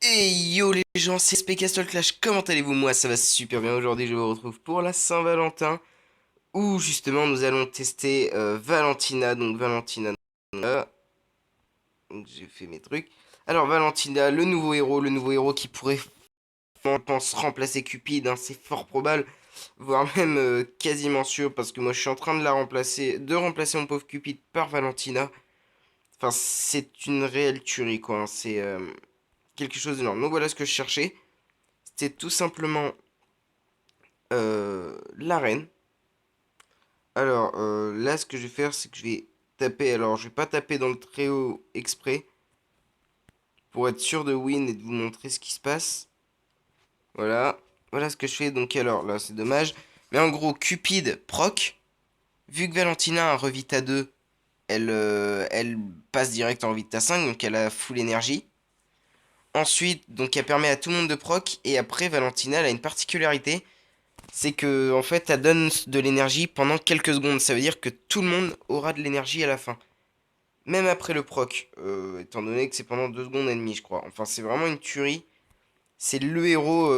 Et yo les gens, c'est SPK Clash, comment allez-vous? Moi ça va super bien, aujourd'hui je vous retrouve pour la Saint-Valentin, où justement nous allons tester Valentina, donc Valentina, là, donc j'ai fait mes trucs. Alors Valentina, le nouveau héros qui pourrait, je pense, remplacer Cupid, hein, c'est fort probable, voire même quasiment sûr, parce que moi je suis en train de remplacer mon pauvre Cupid par Valentina. Enfin c'est une réelle tuerie quoi, hein, c'est quelque chose d'énorme. Donc voilà ce que je cherchais. C'est tout simplement l'arène. Alors là, ce que je vais faire, c'est que je vais taper. Alors, je vais pas taper dans le très haut exprès pour être sûr de win et de vous montrer ce qui se passe. Voilà. Voilà ce que je fais. Donc, alors là, c'est dommage. Mais en gros, Cupid proc. Vu que Valentina a un revita 2, elle passe direct en revita 5, donc elle a full énergie. Ensuite, donc elle permet à tout le monde de proc. Et après, Valentina, elle a une particularité. C'est que en fait, ça donne de l'énergie pendant quelques secondes. Ça veut dire que tout le monde aura de l'énergie à la fin. Même après le proc, étant donné que c'est pendant 2 secondes et demie, je crois. Enfin, c'est vraiment une tuerie. C'est le héros,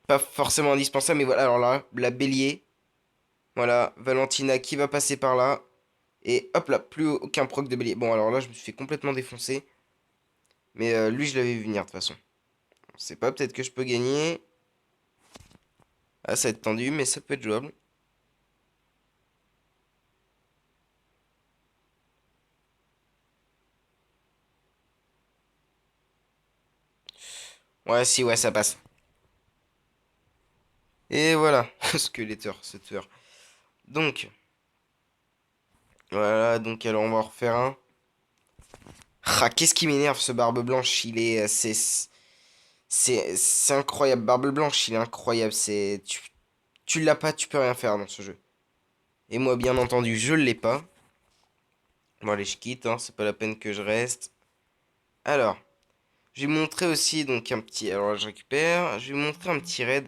pas forcément indispensable, mais voilà. Alors là, la bélier. Voilà, Valentina qui va passer par là. Et hop là, plus aucun proc de bélier. Bon, alors là, je me suis fait complètement défoncer. Mais lui, je l'avais vu venir de toute façon. On sait pas, peut-être que je peux gagner. Ah, ça va être tendu, mais ça peut être jouable. Ouais, si, ouais, ça passe. Et voilà, Skeletor, ce tueur. Donc, voilà, donc alors on va en refaire un. Ah, qu'est-ce qui m'énerve ce Barbe Blanche, il est... c'est incroyable, Barbe Blanche, il est incroyable, tu l'as pas, tu peux rien faire dans ce jeu. Et moi, bien entendu, je l'ai pas. Bon, allez, je quitte, hein, c'est pas la peine que je reste. Alors, je vais vous montrer aussi, donc, un petit... Alors, je récupère, je vais vous montrer un petit raid.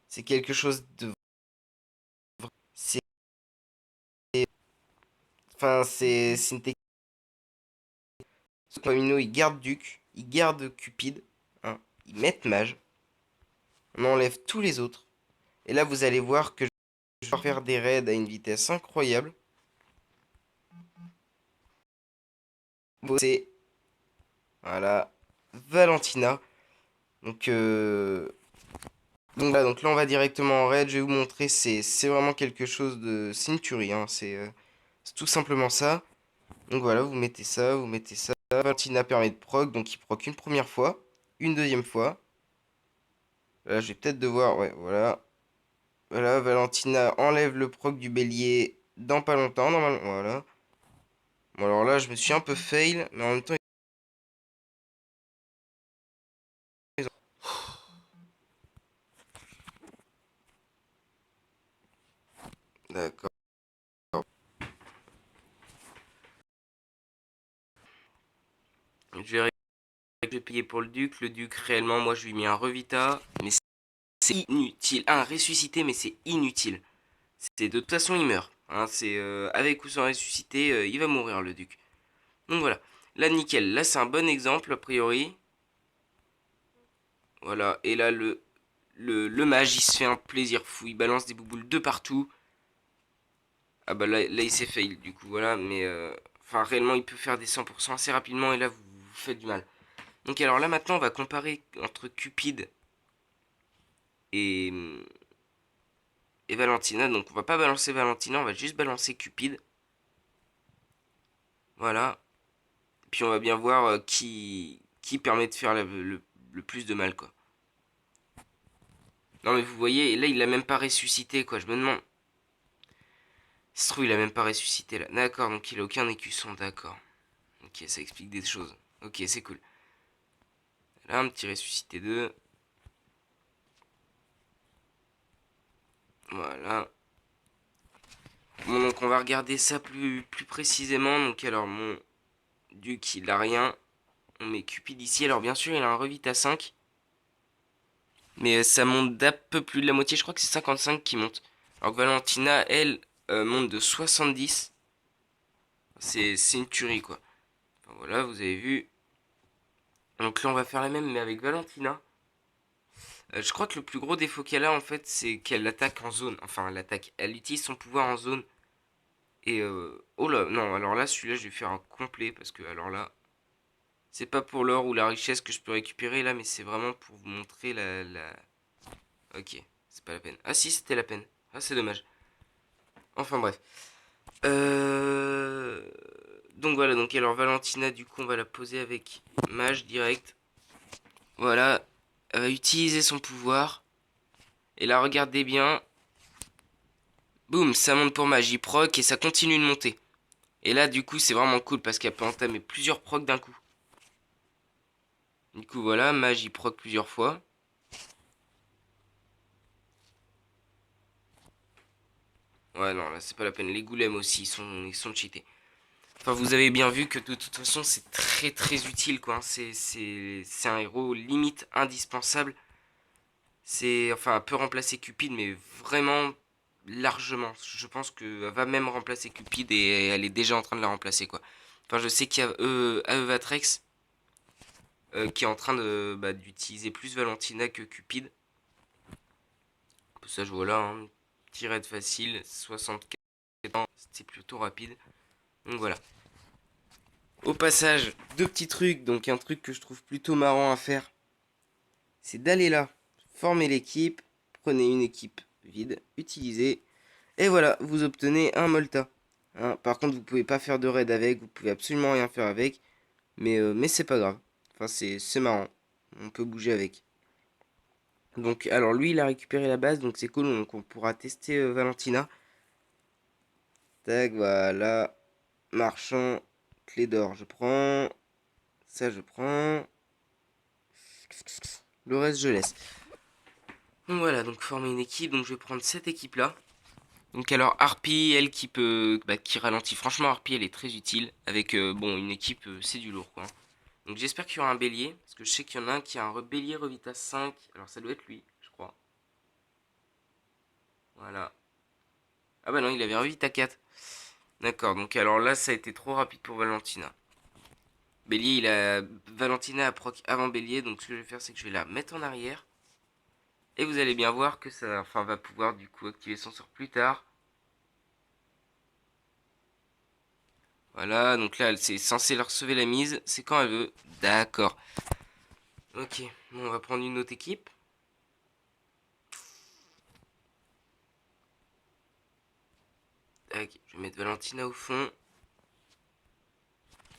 C'est quelque chose de... C'est... Enfin, c'est une technique. Amino, il garde Duc, il garde Cupid, hein, ils mettent Mage, on enlève tous les autres. Et là, vous allez voir que je vais faire des raids à une vitesse incroyable. C'est, voilà, Valentina. Donc, donc là, on va directement en raid. Je vais vous montrer, c'est vraiment quelque chose de... C'est une tuerie, hein, c'est tout simplement ça. Donc voilà, vous mettez ça, vous mettez ça. Valentina permet de proc, donc il proc une première fois, une deuxième fois. Là, je vais peut-être devoir... Ouais, voilà. Voilà, Valentina enlève le proc du bélier dans pas longtemps, normalement. Voilà. Bon, alors là, je me suis un peu fail, mais en même temps... D'accord. Je vais payer pour le duc. Le duc, réellement, moi, je lui ai mis un revita, mais c'est inutile. Un ressuscité, mais c'est inutile. C'est de toute façon, il meurt. Hein, c'est avec ou sans ressuscité, il va mourir, le duc. Donc voilà. Là, nickel. Là, c'est un bon exemple, a priori. Voilà. Et là, le mage, il se fait un plaisir fou. Il balance des bouboules de partout. Ah bah là il s'est fail du coup, voilà, mais enfin réellement il peut faire des 100% assez rapidement et là vous faites du mal. Donc alors là maintenant on va comparer entre Cupid et, et Valentina. Donc on va pas balancer Valentina, on va juste balancer Cupid. Voilà. Puis on va bien voir qui permet de faire le plus de mal quoi. Non mais vous voyez, là il a même pas ressuscité quoi, je me demande. Ça se trouve il a même pas ressuscité là. D'accord, donc il a aucun écusson, d'accord. Ok, ça explique des choses. Ok, c'est cool. Là un petit ressuscité 2. Voilà. Bon, donc on va regarder ça plus précisément. Donc alors mon duc il a rien. On met Cupid ici. Alors bien sûr il a un revita 5. Mais ça monte d'un peu plus de la moitié. Je crois que c'est 55 qui monte. Alors que Valentina elle monte de 70. C'est une tuerie quoi. Enfin, voilà vous avez vu. Donc là, on va faire la même, mais avec Valentina. Je crois que le plus gros défaut qu'elle a, en fait, c'est qu'elle attaque en zone. Enfin, elle attaque. Elle utilise son pouvoir en zone. Et oh là, non, alors là, celui-là, je vais faire un complet. Parce que, alors là, c'est pas pour l'or ou la richesse que je peux récupérer là, mais c'est vraiment pour vous montrer la... Ok, c'est pas la peine. Ah si, c'était la peine. Ah, c'est dommage. Enfin bref. Donc voilà, donc alors Valentina, du coup, on va la poser avec Mage direct. Voilà, elle va utiliser son pouvoir. Et là, regardez bien. Boum, ça monte pour Mage, il proc et ça continue de monter. Et là, du coup, c'est vraiment cool parce qu'elle peut entamer plusieurs procs d'un coup. Du coup, voilà, Mage, il proc plusieurs fois. Ouais, non, là, c'est pas la peine. Les golems aussi, ils sont cheatés. Enfin, vous avez bien vu que de toute façon, c'est très très utile, quoi. C'est un héros limite indispensable. Enfin, elle peut remplacer Cupid, mais vraiment largement. Je pense qu'elle va même remplacer Cupid et elle est déjà en train de la remplacer, quoi. Enfin, je sais qu'il y a Aevatrex qui est en train d'utiliser plus Valentina que Cupid. Ça, je vois là, hein. Petit raid facile, 64 ans, c'était plutôt rapide. Donc voilà. Au passage, deux petits trucs. Donc un truc que je trouve plutôt marrant à faire, c'est d'aller là, former l'équipe, prenez une équipe vide, utilisez, et voilà, vous obtenez un Molta. Hein, par contre, vous pouvez pas faire de raid avec, vous pouvez absolument rien faire avec, mais c'est pas grave. Enfin, c'est marrant, on peut bouger avec. Donc, alors lui, il a récupéré la base, donc c'est cool, donc on pourra tester Valentina. Tac, voilà, marchand, clé d'or, je prends, ça je prends, le reste je laisse. Donc voilà, donc former une équipe, donc je vais prendre cette équipe là. Donc alors Harpy, elle qui ralentit. Franchement Harpy elle est très utile. Avec bon une équipe c'est du lourd quoi. Donc j'espère qu'il y aura un bélier. Parce que je sais qu'il y en a un qui a un bélier Revita 5. Alors ça doit être lui, je crois. Voilà. Ah bah non, il avait un Revita 4. D'accord, donc alors là ça a été trop rapide pour Valentina. Bélier, Valentina a proc avant bélier. Donc ce que je vais faire c'est que je vais la mettre en arrière. Et vous allez bien voir que ça va pouvoir du coup activer son sort plus tard. Voilà, donc là, c'est censé leur sauver la mise. C'est quand elle veut. D'accord. Ok, bon, on va prendre une autre équipe. Tac, je vais mettre Valentina au fond.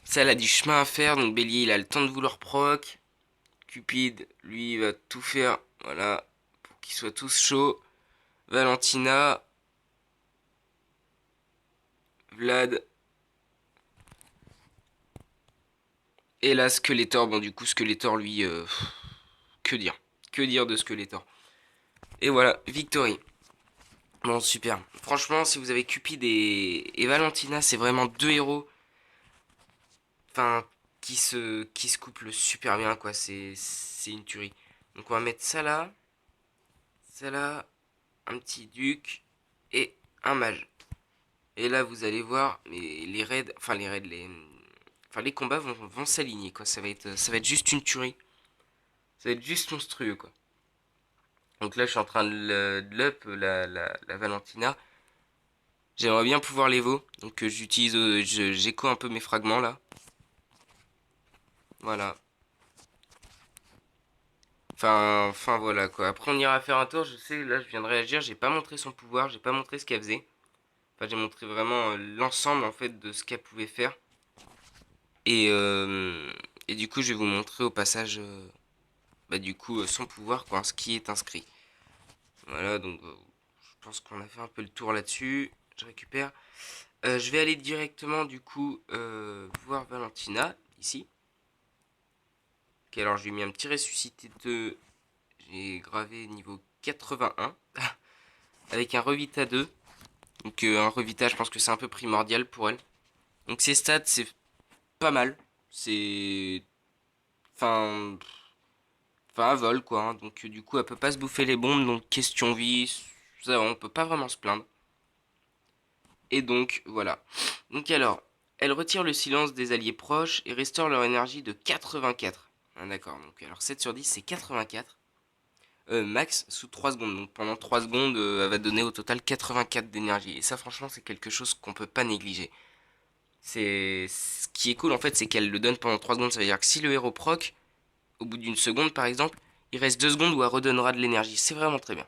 Ça, elle a du chemin à faire, donc Bélier, il a le temps de vouloir proc. Cupid, lui, il va tout faire, voilà, pour qu'ils soient tous chauds. Valentina, Vlad, et là, Skeletor. Bon, du coup, Skeletor, lui, que dire? Que dire de Skeletor? Et voilà, victory. Bon, super. Franchement, si vous avez Cupid et Valentina, c'est vraiment deux héros. Enfin, qui se couplent super bien, quoi. C'est une tuerie. Donc, on va mettre ça là, un petit duc et un mage. Et là, vous allez voir, mais les combats vont s'aligner, quoi. Ça va être juste une tuerie. Ça va être juste monstrueux, quoi. Donc là, je suis en train de l'up la Valentina. J'aimerais bien pouvoir l'Evo. Donc j'écho un peu mes fragments là. Voilà. Enfin voilà quoi. Après on ira faire un tour. Je sais, là je viens de réagir. J'ai pas montré son pouvoir. J'ai pas montré ce qu'elle faisait. Enfin j'ai montré vraiment l'ensemble en fait de ce qu'elle pouvait faire. Et, euh, et du coup je vais vous montrer au passage du coup son pouvoir quoi. Ce qui est inscrit. Voilà donc je pense qu'on a fait un peu le tour là-dessus. Je récupère. Je vais aller directement du coup voir Valentina ici. Ok, alors je lui ai mis un petit ressuscité 2. J'ai gravé niveau 81 avec un revita 2. Donc un revita, je pense que c'est un peu primordial pour elle. Donc ses stats, c'est pas mal. C'est enfin un vol quoi, hein. Donc du coup, elle peut pas se bouffer les bombes, donc question vie, ça on peut pas vraiment se plaindre. Et donc voilà. Donc alors, elle retire le silence des alliés proches et restaure leur énergie de 84. Ah, d'accord, donc alors 7 sur 10 c'est 84. Max sous 3 secondes. Donc pendant 3 secondes, elle va donner au total 84 d'énergie. Et ça franchement c'est quelque chose qu'on peut pas négliger. C'est ce qui est cool en fait, c'est qu'elle le donne pendant 3 secondes. Ça veut dire que si le héros proc, au bout d'une seconde par exemple, il reste 2 secondes où elle redonnera de l'énergie. C'est vraiment très bien.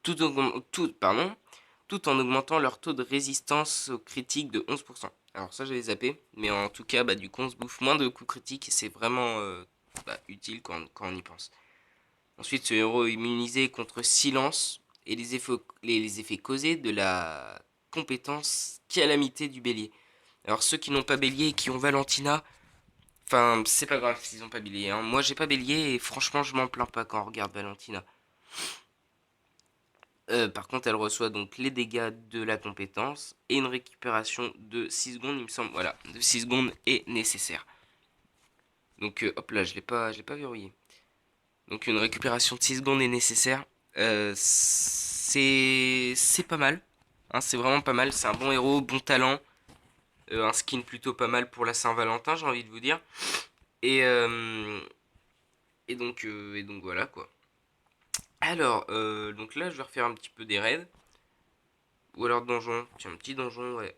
Tout en augmentant leur taux de résistance aux critiques de 11%. Alors ça j'avais zappé, mais en tout cas du coup on se bouffe moins de coups critiques et c'est vraiment utile quand on y pense. Ensuite ce héros est immunisé contre silence et les effets causés de la compétence calamité du bélier. Alors ceux qui n'ont pas bélier et qui ont Valentina, enfin c'est pas grave s'ils n'ont pas bélier, hein. Moi j'ai pas bélier et franchement je m'en plains pas quand on regarde Valentina. Par contre, elle reçoit donc les dégâts de la compétence et une récupération de 6 secondes, il me semble. Voilà, de 6 secondes est nécessaire. Donc hop là, je l'ai pas verrouillé. Donc une récupération de 6 secondes est nécessaire. C'est pas mal. Hein, c'est vraiment pas mal. C'est un bon héros, bon talent. Un skin plutôt pas mal pour la Saint-Valentin, j'ai envie de vous dire. Et, euh, et donc voilà quoi. Alors, donc là, je vais refaire un petit peu des raids. Ou alors donjon. Tiens, un petit donjon, ouais.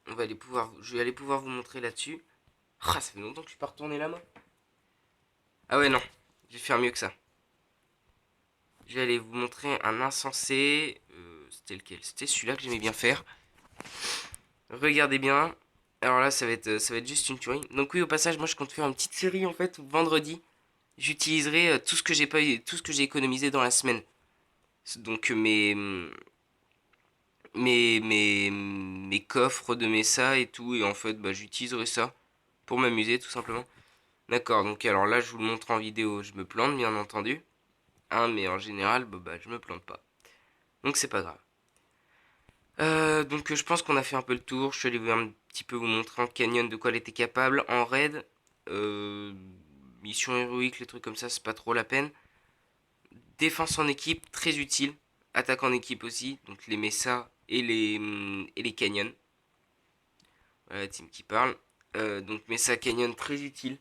Je vais aller pouvoir vous montrer là-dessus. Ah, ça fait longtemps que je suis pas retourné là, moi. Ah ouais, non. Je vais faire mieux que ça. Je vais aller vous montrer un insensé. C'était lequel? C'était celui-là que j'aimais bien faire. Regardez bien. Alors là, ça va être juste une tuerie. Donc oui, au passage, moi, je compte faire une petite série, en fait, où vendredi, j'utiliserai tout ce que j'ai pas, tout ce que j'ai économisé dans la semaine. Donc mes coffres de mes ça et tout. Et en fait, j'utiliserai ça pour m'amuser, tout simplement. D'accord, donc alors là je vous le montre en vidéo, je me plante bien entendu, hein, mais en général je me plante pas. Donc c'est pas grave. Donc je pense qu'on a fait un peu le tour, je suis allé un petit peu vous montrer en canyon de quoi elle était capable, en raid, euh, mission héroïque, les trucs comme ça c'est pas trop la peine. Défense en équipe, très utile, attaque en équipe aussi, donc les Mesa et les canyons. Voilà la team qui parle. Donc Mesa Canyon très utile.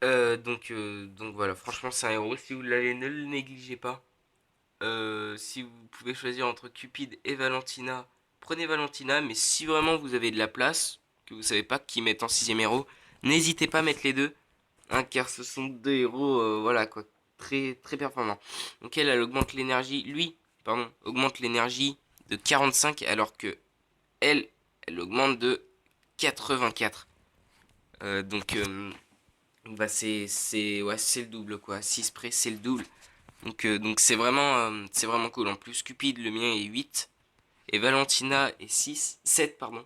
Donc voilà, franchement c'est un héros. Si vous l'avez, ne le négligez pas. Si vous pouvez choisir entre Cupid et Valentina, prenez Valentina. Mais si vraiment vous avez de la place, que vous savez pas qui mettre en sixième héros, n'hésitez pas à mettre les deux, hein, car ce sont deux héros, voilà quoi, très très performants. Donc elle augmente l'énergie, augmente l'énergie de 45, alors que elle augmente de 84. Donc c'est le double quoi. 6 près, c'est le double. Donc c'est vraiment cool. En plus, Cupid, le mien est 8 et Valentina est 7 pardon.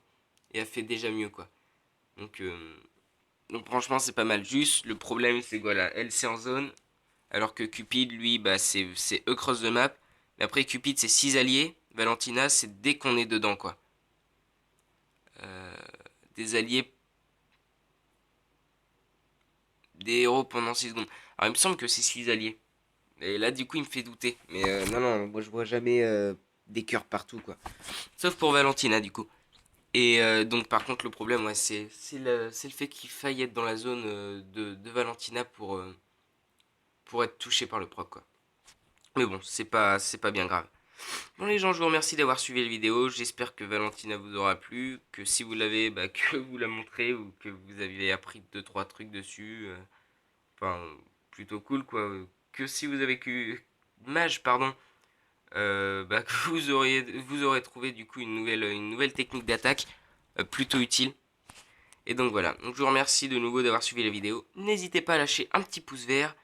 Et elle fait déjà mieux quoi. Donc, euh, donc franchement, c'est pas mal. Juste, le problème, c'est que voilà, elle c'est en zone. Alors que Cupid, lui, c'est across the map. Mais après, Cupid, c'est 6 alliés. Valentina, c'est dès qu'on est dedans quoi. Euh, des alliés, des héros pendant 6 secondes. Alors il me semble que c'est 6 alliés. Et là, du coup, il me fait douter. Mais non, non, moi je vois jamais des cœurs partout, quoi. Sauf pour Valentina, du coup. Et donc, par contre, le problème, ouais, c'est le fait qu'il faille être dans la zone de Valentina pour être touché par le proc, quoi. Mais bon, c'est pas bien grave. Bon, les gens, je vous remercie d'avoir suivi la vidéo. J'espère que Valentina vous aura plu. Que si vous l'avez, que vous la montrez ou que vous avez appris deux trois trucs dessus. Enfin, plutôt cool, quoi. Que si vous avez que. Mage, pardon. Que vous aurez trouvé du coup une nouvelle technique d'attaque plutôt utile. Et donc voilà, donc je vous remercie de nouveau d'avoir suivi la vidéo. N'hésitez pas à lâcher un petit pouce vert,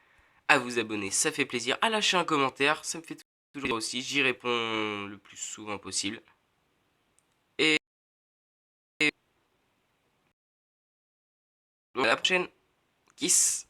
à vous abonner, ça fait plaisir, à lâcher un commentaire, ça me fait toujours aussi, j'y réponds le plus souvent possible. Et à la prochaine, kiss.